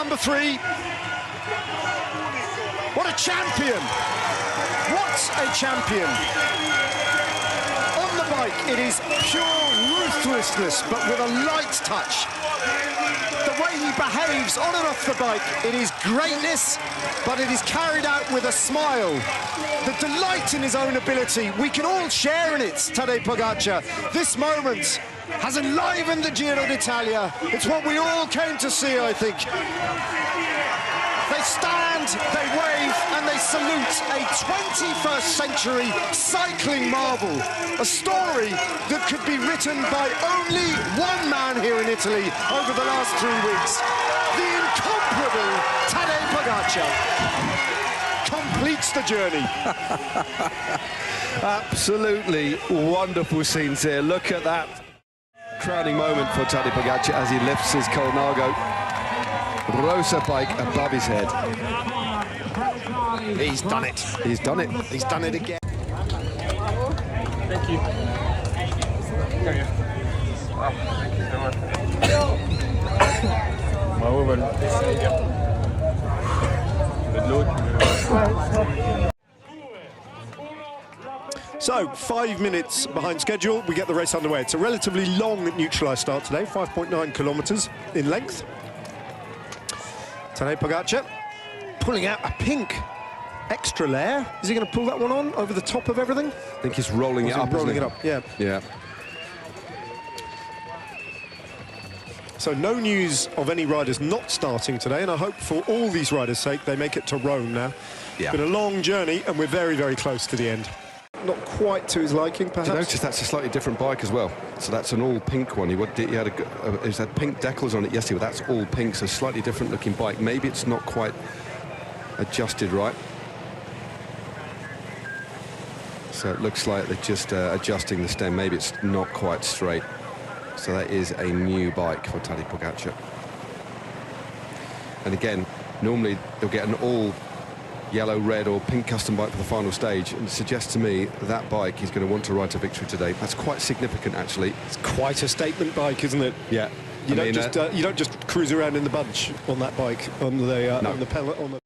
number 3. What a champion! What a champion! On the bike, it is pure ruthlessness, but with a light touch. The way he behaves on and off the bike, it is greatness, but it is carried out with a smile. The delight in his own ability, we can all share in it, Tadej Pogacar. This moment has enlivened the Giro d'Italia. It's what we all came to see, I think. They stand, they wave, and they salute a 21st century cycling marvel. A story that could be written by only one man here in Italy over the last 3 weeks. The incomparable Tadej Pogacar completes the journey. Absolutely wonderful scenes here. Look at that crowning moment for Tadej Pogacar as he lifts his Colnago Rosa bike above his head. He's done it. He's done it. He's done it again. Thank you. Thank you so much. So, 5 minutes behind schedule, we get the race underway. It's a relatively long neutralised start today, 5.9 kilometres in length. Tadej Pogacar pulling out a pink extra layer. Is he going to pull that one on over the top of everything? I think he's rolling it up. Rolling it up, yeah. Yeah. So no news of any riders not starting today, and I hope for all these riders' sake they make it to Rome now. Yeah. It's been a long journey, and we're very, very close to the end. Not quite to his liking, perhaps. Did you notice that's a slightly different bike as well? So that's an all-pink one. He had pink decals on it yesterday, but that's all pink, so slightly different looking bike. Maybe it's not quite adjusted right. So it looks like they're just adjusting the stem. Maybe it's not quite straight. So that is a new bike for Tadej Pogacar. And again, normally they'll get an all yellow, red or pink custom bike for the final stage, and it suggests to me that bike is going to want to ride to victory today. That's quite significant, actually. It's quite a statement bike, isn't it? Yeah. You don't just cruise around in the bunch on that bike, on the no. on the pellet, on the.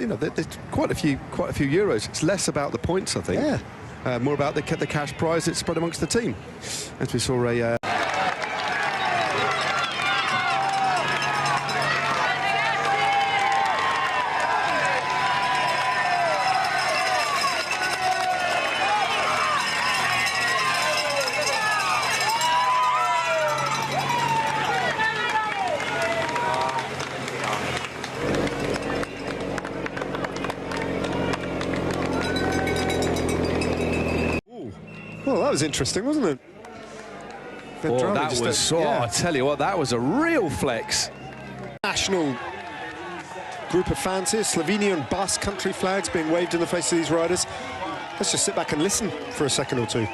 you know, there's quite a few Euros. It's less about the points, I think. Yeah. More about the cash prize that's spread amongst the team. As we saw a... Well, that was interesting, wasn't it? Oh, that was, I tell you what, that was a real flex. National group of fans here, Slovenian and Basque country flags being waved in the face of these riders. Let's just sit back and listen for a second or two.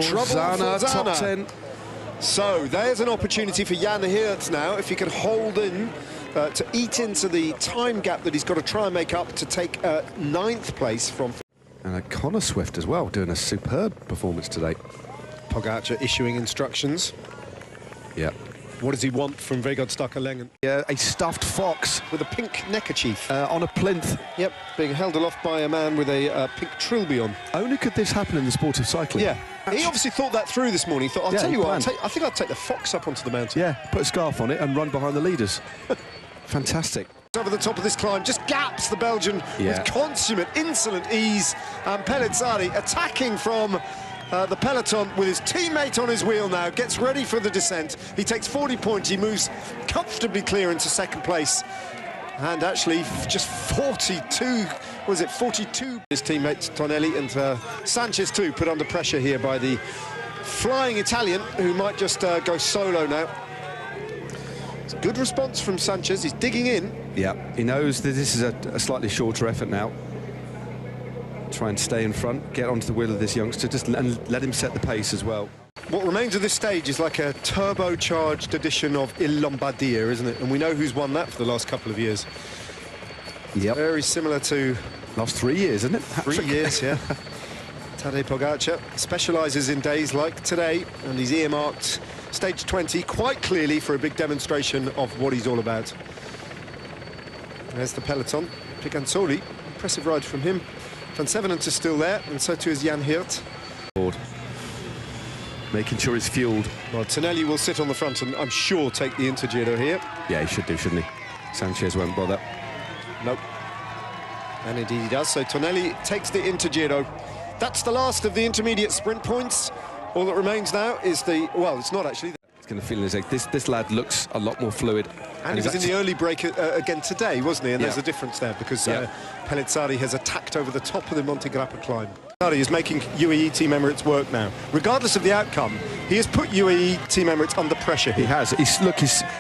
Trouble Zana, for Zana. top 10. So there's an opportunity for Jan Geert now, if he can hold in to eat into the time gap that he's got to try and make up to take 9th place from... And Connor Swift as well, doing a superb performance today. Pogacar issuing instructions. Yeah. What does he want from Vegard Stakkerlengen? Yeah, a stuffed fox. With a pink neckerchief. On a plinth. Yep, being held aloft by a man with a pink trilby on. Only could this happen in the sport of cycling. Yeah. He obviously thought that through this morning. He thought, I'll tell you what, I think I'll take the fox up onto the mountain. Yeah, put a scarf on it and run behind the leaders. Fantastic. Over the top of this climb, just gaps the Belgian with consummate, insolent ease. And Pellizzari attacking from the peloton with his teammate on his wheel now, gets ready for the descent. He takes 40 points, he moves comfortably clear into 2nd place. And actually, just 42, was it 42? His teammates Tonelli and Sanchez too put under pressure here by the flying Italian, who might just go solo now. It's a good response from Sanchez, he's digging in. Yeah, he knows that this is a slightly shorter effort now. Try and stay in front, get onto the wheel of this youngster, and let him set the pace as well. What remains of this stage is like a turbocharged edition of Il Lombardia, isn't it? And we know who's won that for the last couple of years. Yep. Very similar to... Last 3 years, isn't it? 3 years, yeah. Tadej Pogacar specialises in days like today, and he's earmarked stage 20 quite clearly for a big demonstration of what he's all about. There's the peloton. Picanzoli, impressive ride from him. Van Sevenant is still there, and so too is Jan Geert. Making sure it's fueled. Well, Tonelli will sit on the front and I'm sure take the Intergiro here. Yeah, he should do, shouldn't he? Sanchez won't bother. Nope. And indeed he does. So Tonelli takes the Intergiro. That's the last of the intermediate sprint points. All that remains now is the... Well, it's not actually... It's going to feel as like this lad looks a lot more fluid. And he was in the early break again today, wasn't he? And there's a difference there because Pellizzari has attacked over the top of the Monte Grappa climb. Pellizzari is making UAE Team Emirates work now. Regardless of the outcome, he has put UAE Team Emirates under pressure here. He has.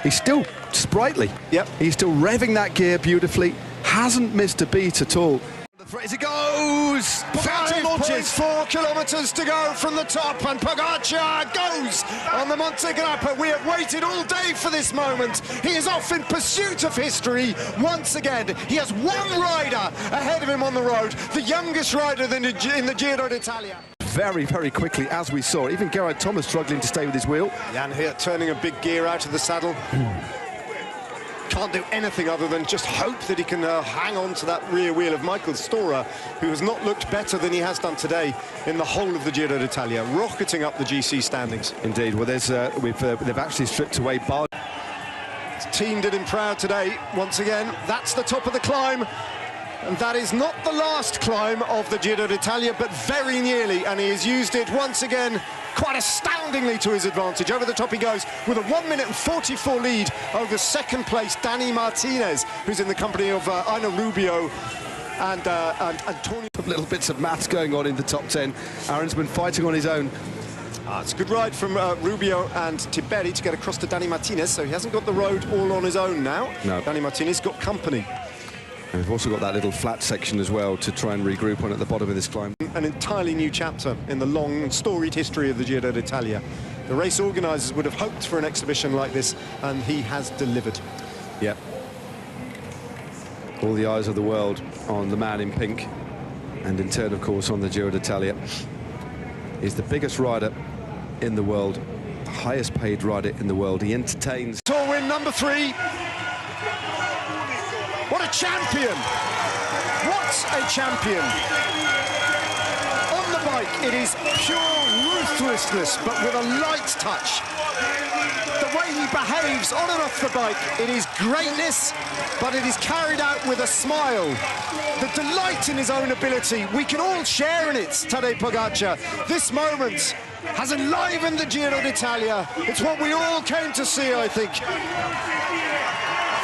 He's still sprightly. Yep. He's still revving that gear beautifully. Hasn't missed a beat at all. As it goes! Pogacar launches. 4 kilometres to go from the top, and Pogacar goes on the Monte Grappa. We have waited all day for this moment. He is off in pursuit of history once again. He has one rider ahead of him on the road, the youngest rider in the Giro d'Italia. Very, very quickly, as we saw. Even Geraint Thomas struggling to stay with his wheel. Jan Geert turning a big gear out of the saddle. Can't do anything other than just hope that he can hang on to that rear wheel of Michael Storer, who has not looked better than he has done today in the whole of the Giro d'Italia, rocketing up the GC standings. Indeed. Well, there's they've actually stripped away Bardet. His team did him proud today, once again. That's the top of the climb. And that is not the last climb of the Giro d'Italia, but very nearly, and he has used it once again quite astoundingly to his advantage. Over the top he goes with a 1 minute and 44 lead over 2nd place Dani Martinez, who's in the company of Arno Rubio and Antonio. Little bits of maths going on in the top 10. Aaron's been fighting on his own. It's a good ride from Rubio and Tiberi to get across to Dani Martinez, so he hasn't got the road all on his own now. No. Dani Martinez got company. And we've also got that little flat section as well to try and regroup on at the bottom of this climb. An entirely new chapter in the long and storied history of the Giro d'Italia. The race organisers would have hoped for an exhibition like this, and he has delivered. Yep. All the eyes of the world on the man in pink, and in turn, of course, on the Giro d'Italia. He's the biggest rider in the world, highest paid rider in the world. He entertains. Tour win number 3. What a champion! What a champion! On the bike, it is pure ruthlessness, but with a light touch. The way he behaves on and off the bike, it is greatness, but it is carried out with a smile. The delight in his own ability, we can all share in it, Tadej Pogacar. This moment has enlivened the Giro d'Italia. It's what we all came to see, I think.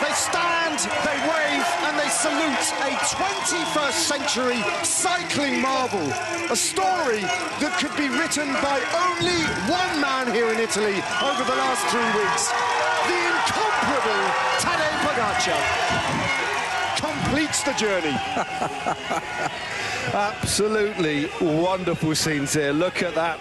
They stand, they wave, and they salute a 21st century cycling marvel. A story that could be written by only one man here in Italy over the last 3 weeks. The incomparable Tadej Pogacar completes the journey. Absolutely wonderful scenes here. Look at that.